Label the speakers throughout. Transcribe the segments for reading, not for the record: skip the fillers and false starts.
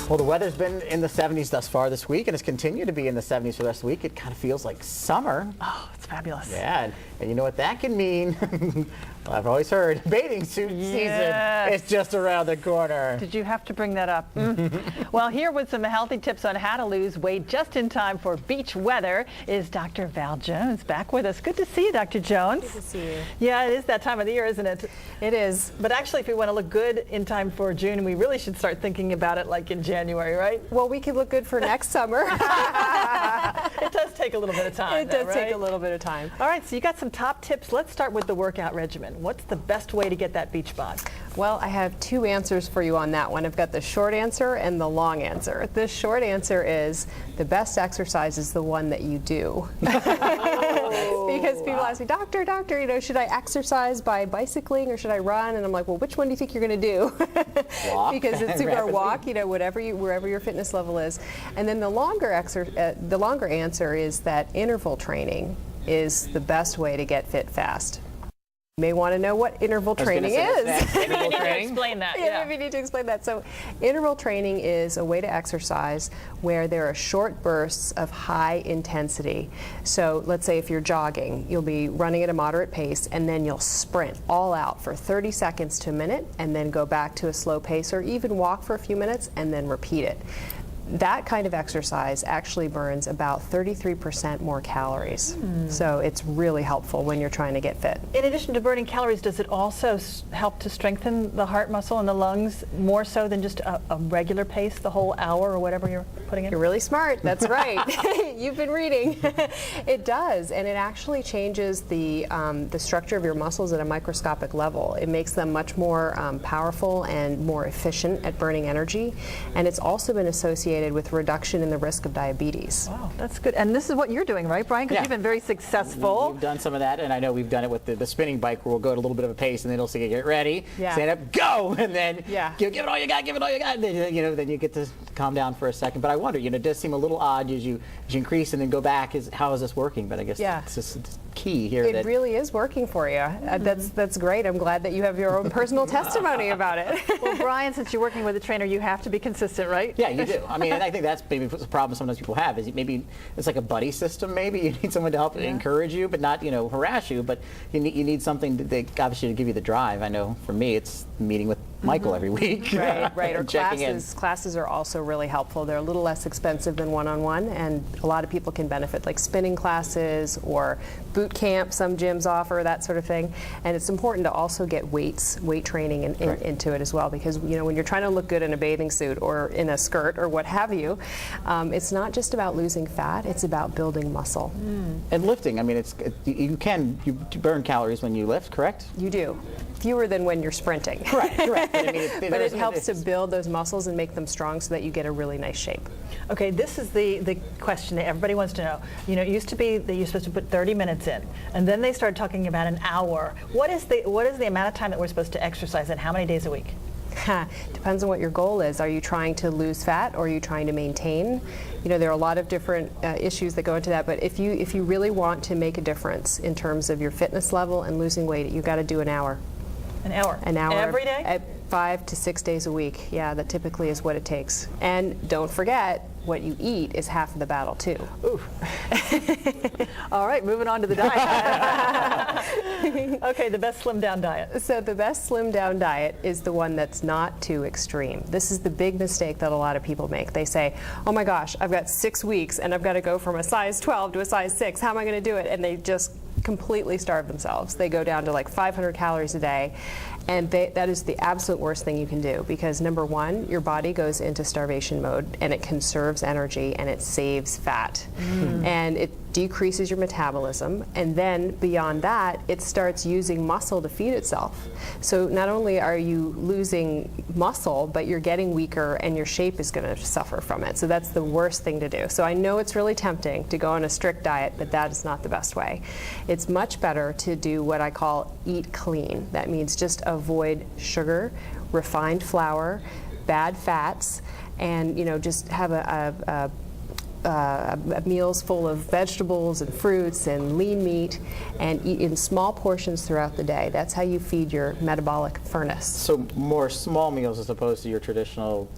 Speaker 1: Well, the weather's been in the 70s thus far this week, and it's continued to be in the 70s for the rest of the week. It kind of feels like summer.
Speaker 2: Oh, it's fabulous.
Speaker 1: Yeah, and you know what that can mean? Well, I've always heard bathing suit season is just around the corner.
Speaker 2: Did you have to bring that up? Well, here with some healthy tips on how to lose weight just in time for beach weather is Dr. Val Jones back with us. Good to see you, Dr. Jones.
Speaker 3: Good to see you.
Speaker 2: Yeah, it is that time of the year, isn't it?
Speaker 3: It is.
Speaker 2: But actually, if we want to look good in time for June, we really should start thinking about it like in January, right?
Speaker 3: Well, we could look good for next summer.
Speaker 2: It does take a little bit of time.
Speaker 3: It does take a little bit of time.
Speaker 2: All right, so you got some top tips. Let's start with the workout regimen. What's the best way to get that beach bod?
Speaker 3: Well, I have two answers for you on that one. I've got the short answer and the long answer. The short answer is the best exercise is the one that you do. Because people ask me, doctor, you know, should I exercise by bicycling or should I run? And I'm like, well, which one do you think you're going to do?
Speaker 1: Walk.
Speaker 3: Because it's either walk, you know, wherever your fitness level is. And then the longer answer is that interval training is the best way to get fit fast. You may want to know what interval training is.
Speaker 1: Interval training?
Speaker 2: Explain that.
Speaker 3: Yeah, maybe you need to explain that. So interval training is a way to exercise where there are short bursts of high intensity. So let's say if you're jogging, you'll be running at a moderate pace and then you'll sprint all out for 30 seconds to a minute and then go back to a slow pace, or even walk for a few minutes and then repeat it. That kind of exercise actually burns about 33% more calories. So it's really helpful when you're trying to get fit.
Speaker 2: In addition to burning calories, does it also help to strengthen the heart muscle and the lungs more so than just a regular pace, the whole hour or whatever you're putting in?
Speaker 3: You're really smart. That's right. You've been reading. It does, and it actually changes the structure of your muscles at a microscopic level. It makes them much more powerful and more efficient at burning energy, and it's also been associated with reduction in the risk of diabetes.
Speaker 2: Wow, that's good. And this is what you're doing, right, Brian? Because you've been very successful.
Speaker 1: We've done some of that, and I know we've done it with the spinning bike, where we'll go at a little bit of a pace, and then it'll say, get ready, stand up, go, and then give it all you got, give it all you got, and then, then you get to calm down for a second. But I wonder, it does seem a little odd as you increase and then go back. How is this working? But I guess it's just key here.
Speaker 3: It really is working for you. That's great. I'm glad that you have your own personal testimony about it.
Speaker 2: Well, Brian, since you're working with a trainer, you have to be consistent, right?
Speaker 1: Yeah, you do. I mean, and I think that's maybe the problem sometimes people have is maybe it's like a buddy system. Maybe you need someone to help encourage you, but not harass you. But you need something obviously to give you the drive. I know for me, it's meeting with Michael every week.
Speaker 3: Right. Or classes are also really helpful. They're a little less expensive than one-on-one, and a lot of people can benefit, like spinning classes or boot camp. Some gyms offer that sort of thing. And it's important to also get weight training into it as well, because when you're trying to look good in a bathing suit or in a skirt or what have you, it's not just about losing fat. It's about building muscle.
Speaker 1: And lifting. I mean, you burn calories when you lift, correct?
Speaker 3: You do. Fewer than when you're sprinting.
Speaker 1: Correct. But,
Speaker 3: but it helps to build those muscles and make them strong so that you get a really nice shape.
Speaker 2: Okay, this is the question that everybody wants to know. It used to be that you're supposed to put 30 minutes in, and then they started talking about an hour. What is the amount of time that we're supposed to exercise, and how many days a week?
Speaker 3: Depends on what your goal is. Are you trying to lose fat, or are you trying to maintain? There are a lot of different issues that go into that, but if you really want to make a difference in terms of your fitness level and losing weight, you've got to do an hour.
Speaker 2: An hour?
Speaker 3: An hour.
Speaker 2: Every day?
Speaker 3: 5 to 6 days a week. Yeah, that typically is what it takes. And don't forget, what you eat is half of the battle, too.
Speaker 2: Ooh. All right, moving on to the diet. Okay, the best slim down diet.
Speaker 3: So the best slim down diet is the one that's not too extreme. This is the big mistake that a lot of people make. They say, oh my gosh, I've got 6 weeks and I've got to go from a size 12 to a size 6. How am I going to do it? And they just completely starve themselves. They go down to like 500 calories a day, and that is the absolute worst thing you can do, because number one, your body goes into starvation mode and it conserves energy and it saves fat, and it decreases your metabolism, and then beyond that, it starts using muscle to feed itself. So not only are you losing muscle, but you're getting weaker and your shape is going to suffer from it. So that's the worst thing to do. So I know it's really tempting to go on a strict diet, but that is not the best way. It's much better to do what I call eat clean. That means just avoid sugar, refined flour, bad fats, and just have meals full of vegetables and fruits and lean meat, and eat in small portions throughout the day. That's how you feed your metabolic furnace.
Speaker 1: So more small meals as opposed to your traditional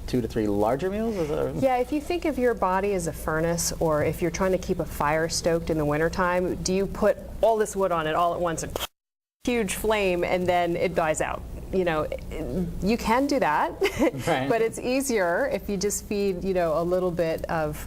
Speaker 1: 2 to 3 larger meals?
Speaker 3: Yeah, if you think of your body as a furnace, or if you're trying to keep a fire stoked in the wintertime, do you put all this wood on it all at once, a huge flame, and then it dies out? You know, you can do that, right. But it's easier if you just feed, you know, a little bit of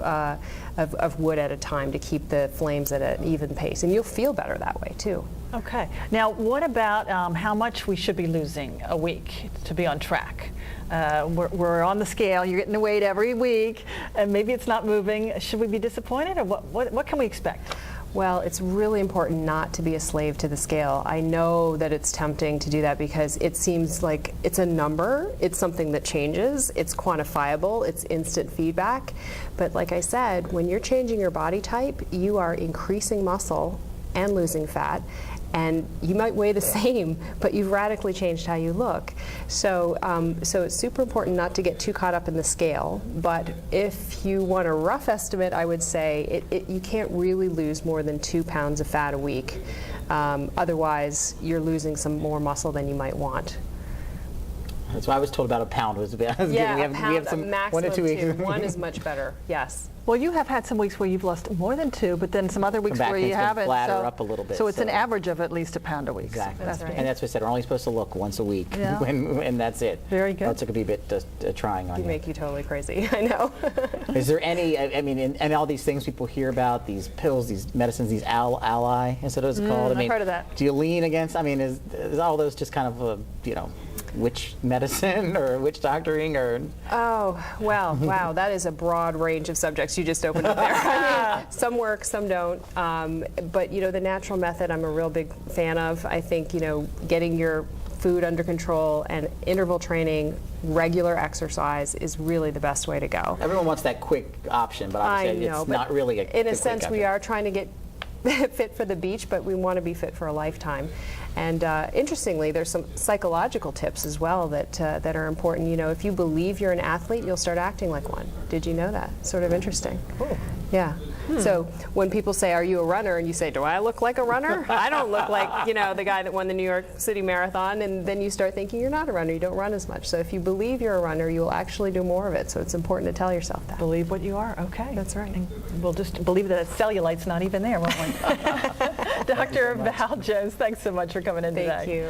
Speaker 3: wood at a time to keep the flames at an even pace, and you'll feel better that way too.
Speaker 2: Okay. Now, what about how much we should be losing a week to be on track? We're on the scale. You're getting the weight every week, and maybe it's not moving. Should we be disappointed, or what can we expect?
Speaker 3: Well, it's really important not to be a slave to the scale. I know that it's tempting to do that because it seems like it's a number, it's something that changes, it's quantifiable, it's instant feedback. But like I said, when you're changing your body type, you are increasing muscle and losing fat. And you might weigh the same, but you've radically changed how you look. So, so it's super important not to get too caught up in the scale. But if you want a rough estimate, I would say you can't really lose more than 2 pounds of fat a week. Otherwise, you're losing some more muscle than you might want.
Speaker 1: That's why I was told about a pound. Was
Speaker 3: yeah,
Speaker 1: a pound,
Speaker 3: we have some maximum
Speaker 1: 1 to 2 weeks.
Speaker 3: 1 is much better, yes.
Speaker 2: Well, you have had some weeks where you've lost more than 2, but then some other weeks where you haven't.
Speaker 1: Flatter up a little bit.
Speaker 2: So it's an average of at least a pound a week.
Speaker 1: Exactly.
Speaker 3: That's right.
Speaker 1: And that's what I said. We're only supposed to look once a week,
Speaker 2: yeah.
Speaker 1: and that's it.
Speaker 2: Very good.
Speaker 1: Else it could be a bit trying on you.
Speaker 3: Make you totally crazy. I know.
Speaker 1: Is there any? I mean, and all these things people hear about, these pills, these medicines, these ally, is that what it's called?
Speaker 2: I've heard of that.
Speaker 1: Do you lean against? I mean, is all those just kind of you know, witch medicine or witch doctoring or?
Speaker 3: Oh, well, wow, that is a broad range of subjects you just opened up there. I mean, some work, some don't. But, you know, the natural method I'm a real big fan of. I think, you know, getting your food under control and interval training, regular exercise is really the best way to go.
Speaker 1: Everyone wants that quick option, but obviously it's not really
Speaker 3: in a sense, we are trying to get fit for the beach, but we want to be fit for a lifetime. And interestingly, there's some psychological tips as well that are important. You know, if you believe you're an athlete, you'll start acting like one. Did you know that? Sort of interesting.
Speaker 2: Cool.
Speaker 3: Yeah. So when people say, "Are you a runner?" and you say, "Do I look like a runner?" I don't look like, you know, the guy that won the New York City Marathon. And then you start thinking you're not a runner. You don't run as much. So if you believe you're a runner, you will actually do more of it. So it's important to tell yourself that.
Speaker 2: Believe what you are. Okay.
Speaker 3: That's right.
Speaker 2: And we'll just believe that cellulite's not even there, won't we? Dr. Val Jones, thanks so much for coming in today.
Speaker 3: Thank you.